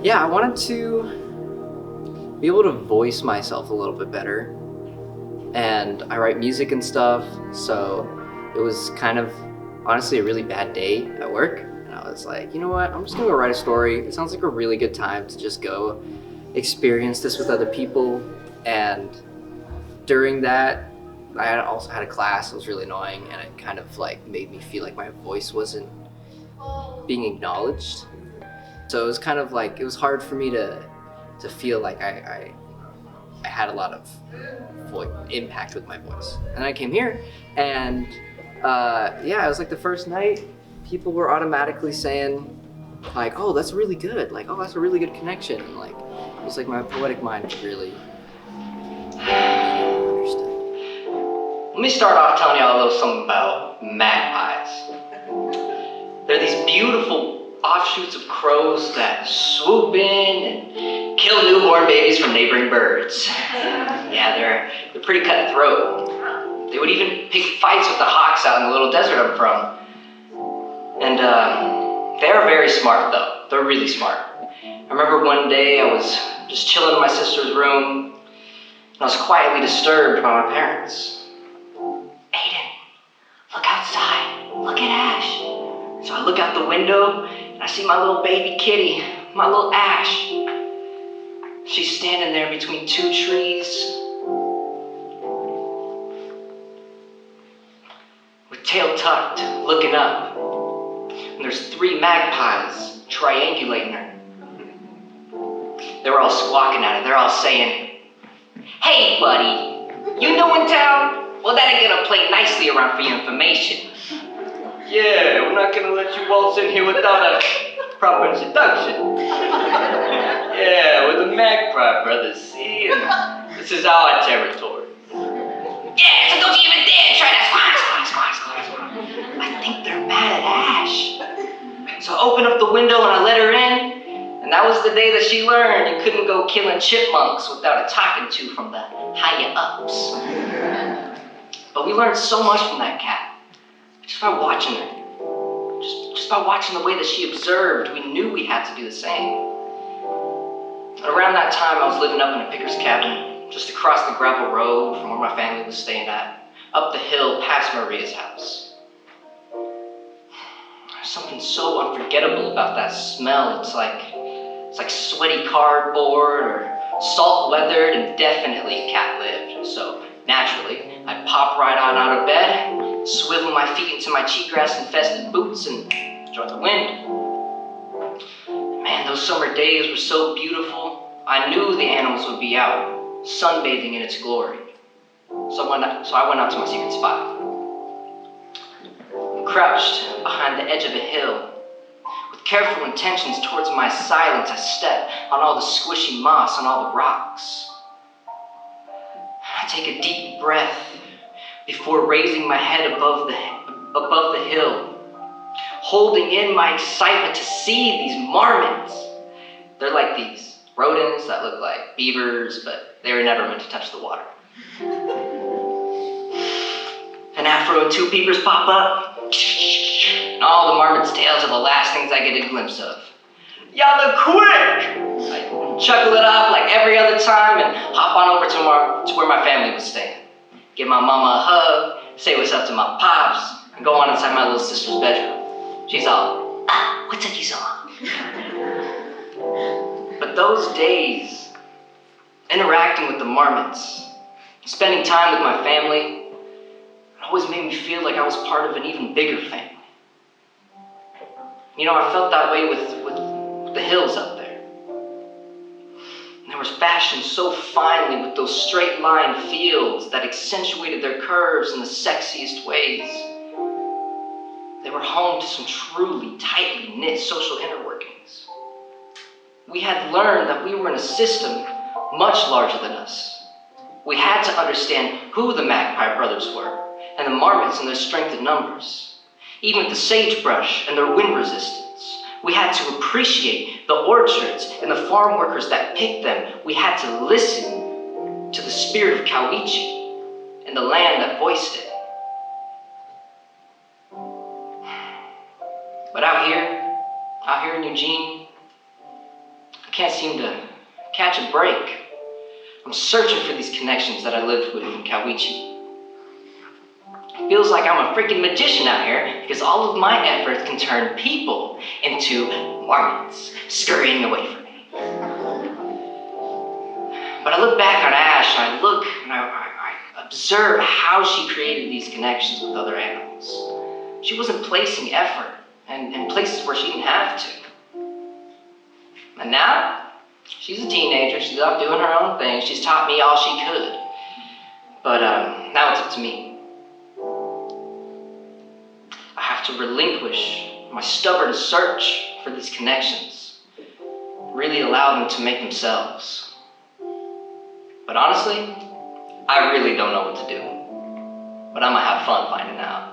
Yeah, I wanted to be able to voice myself a little bit better. And I write music and stuff, so it was kind of honestly a really bad day at work. And I was like, you know what? I'm just gonna go write a story. It sounds like a really good time to just go experience this with other people. And during that, also had a class. It was really annoying, and it kind of like made me feel like my voice wasn't being acknowledged. So it was kind of like it was hard for me to feel like I had a lot of impact with my voice. And I came here, and yeah, it was like the first night. People were automatically saying, like, "Oh, that's really good." Like, "Oh, that's a really good connection." And like, it was like my poetic mind really understood. Let me start off telling y'all a little something about magpies. They're these beautiful offshoots of crows that swoop in and kill newborn babies from neighboring birds. Yeah, they're pretty cutthroat. They would even pick fights with the hawks out in the little desert I'm from. And they're very smart though. They're really smart. I remember one day I was just chilling in my sister's room, and I was quietly disturbed by my parents. Aiden, look outside. Look at Ash. So I look out the window and I see my little baby kitty, my little Ash. She's standing there between two trees with tail tucked, looking up. And there's three magpies triangulating her. They're all squawking at her. They're all saying, "Hey, buddy, you new in town? Well, that ain't gonna play nicely around for your information. Yeah, we're not gonna let you waltz in here without a proper introduction. Yeah, we're the Magpie Brothers, see? And this is our territory. Yeah, so don't you even dare try to squawk. I think they're mad at Ash. So I open up the window and I let her in. And that was the day that she learned you couldn't go killing chipmunks without a talking to from the higher ups. But we learned so much from that cat. Just by watching her. Just by watching the way that she observed, we knew we had to do the same. And around that time, I was living up in a picker's cabin, just across the gravel road from where my family was staying at, up the hill past Maria's house. There's something so unforgettable about that smell. It's like sweaty cardboard or salt weathered, and definitely cat lived. So naturally, I'd pop right on out of bed, swivel my feet into my cheatgrass infested boots, and enjoy the wind. Man, those summer days were so beautiful. I knew the animals would be out, sunbathing in its glory. So I went out to my secret spot. Crouched behind the edge of a hill, with careful intentions towards my silence, I step on all the squishy moss and all the rocks. I take a deep breath before raising my head above the hill, holding in my excitement to see these marmots. They're like these rodents that look like beavers, but they were never meant to touch the water. An afro and two peepers pop up, and all the marmots' tails are the last things I get a glimpse of. Y'all look quick! I chuckle it off like every other time and hop on over to where my family was staying. Give my mama a hug, say what's up to my pops, and go on inside my little sister's bedroom. She's all, what took you so long? But those days, interacting with the marmots, spending time with my family, it always made me feel like I was part of an even bigger family. You know, I felt that way with the hills up there. And they were fashioned so finely with those straight line fields that accentuated their curves in the sexiest ways. They were home to some truly tightly knit social inner workings. We had learned that we were in a system much larger than us. We had to understand who the Magpie Brothers were, and the marmots and their strength in numbers. Even the sagebrush and their wind resistance. We had to appreciate the orchards and the farm workers that picked them. We had to listen to the spirit of Cowiche and the land that voiced it. But out here in Eugene, I can't seem to catch a break. I'm searching for these connections that I lived with in Kawichi. It feels like I'm a freaking magician out here because all of my efforts can turn people into marmots scurrying away from me. But I look back on Ash and I look and I observe how she created these connections with other animals. She wasn't placing effort in places where she didn't have to. And now, she's a teenager, she's out doing her own thing, she's taught me all she could. But now it's up to me. I have to relinquish my stubborn search for these connections, really allow them to make themselves. But honestly, I really don't know what to do. But I'm gonna have fun finding out.